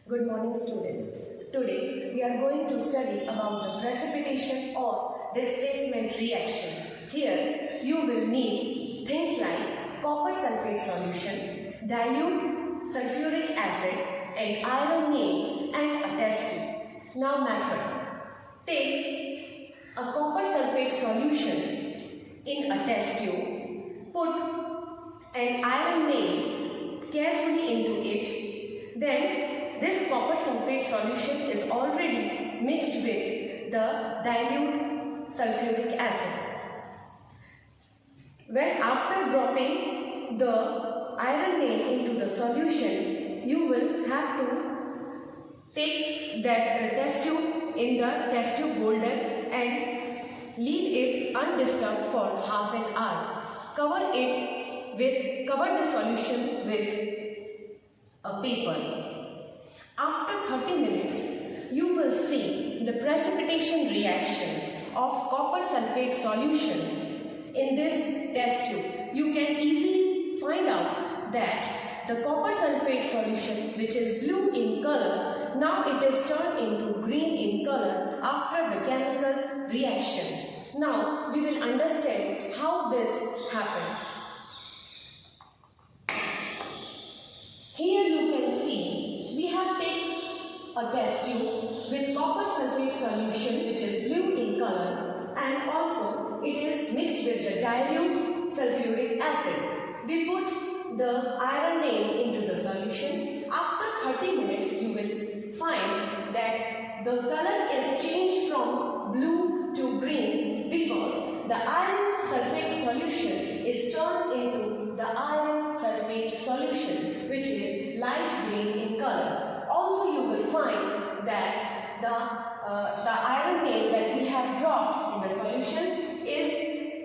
Good morning, students. Today we are going to study about the precipitation or displacement reaction. Here you will need things like copper sulphate solution, dilute sulphuric acid and iron nail and a test tube. Now method. Take a copper sulphate solution in a test tube. Put an iron nail carefully into it. Then this copper sulphate solution is already mixed with the dilute sulphuric acid. When after dropping the iron nail into the solution, you will have to take that test tube in the test tube holder and leave it undisturbed for half an hour. Cover the solution with a paper. After 30 minutes, you will see the precipitation reaction of copper sulphate solution in this test tube. You can easily find out that the copper sulphate solution, which is blue in color, now it is turned into green in color after the chemical reaction. Now we will understand how this happened. Here you can see we have taken a test tube with copper sulphate solution which is blue in color, and also it is mixed with the dilute sulphuric acid. We put the iron nail into the solution. After 30 minutes you will find that the color is changed from blue to green because the iron sulphate solution is turned into the iron sulphate solution, which is light green in color. Also you will find that the iron nail that we have dropped in the solution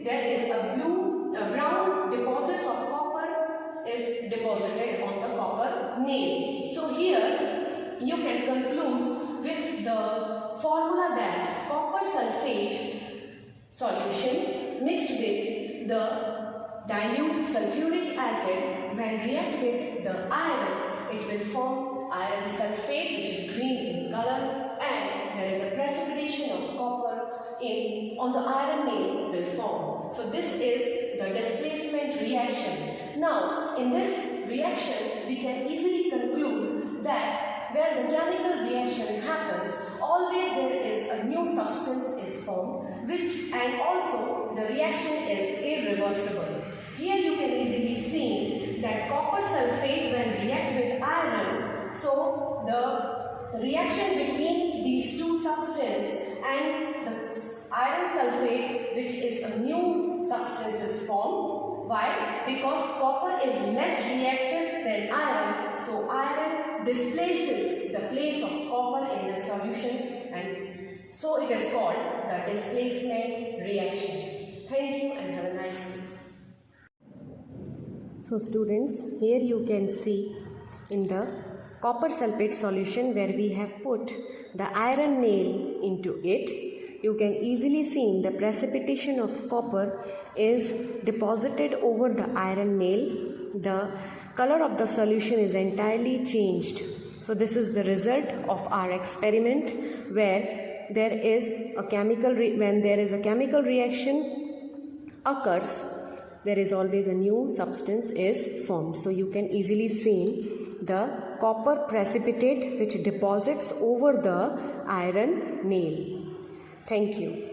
there is a brown deposits of copper is deposited on the copper nail. So here you can conclude with the formula that copper sulphate solution mixed with the dilute sulphuric acid, when react with the iron, it will form iron sulphate, which is green in color, and there is a precipitation of copper on the iron nail will form. So this is the displacement reaction. Now in this reaction we can easily conclude that where the chemical reaction happens, always there is a new substance is formed, and also the reaction is irreversible. Here you can easily see that copper sulphate when react with iron, so the reaction between these two substances and the iron sulphate, which is a new substance, is formed. Why? Because copper is less reactive than iron, so iron displaces the place of copper in the solution, and so it is called the displacement reaction. Thank you and have a nice day. So students, here you can see in the copper sulphate solution where we have put the iron nail into it, you can easily see the precipitation of copper is deposited over the iron nail. The color of the solution is entirely changed. So this is the result of our experiment where there is a when there is a chemical reaction occurs, there is always a new substance is formed. So you can easily see the copper precipitate which deposits over the iron nail. Thank you.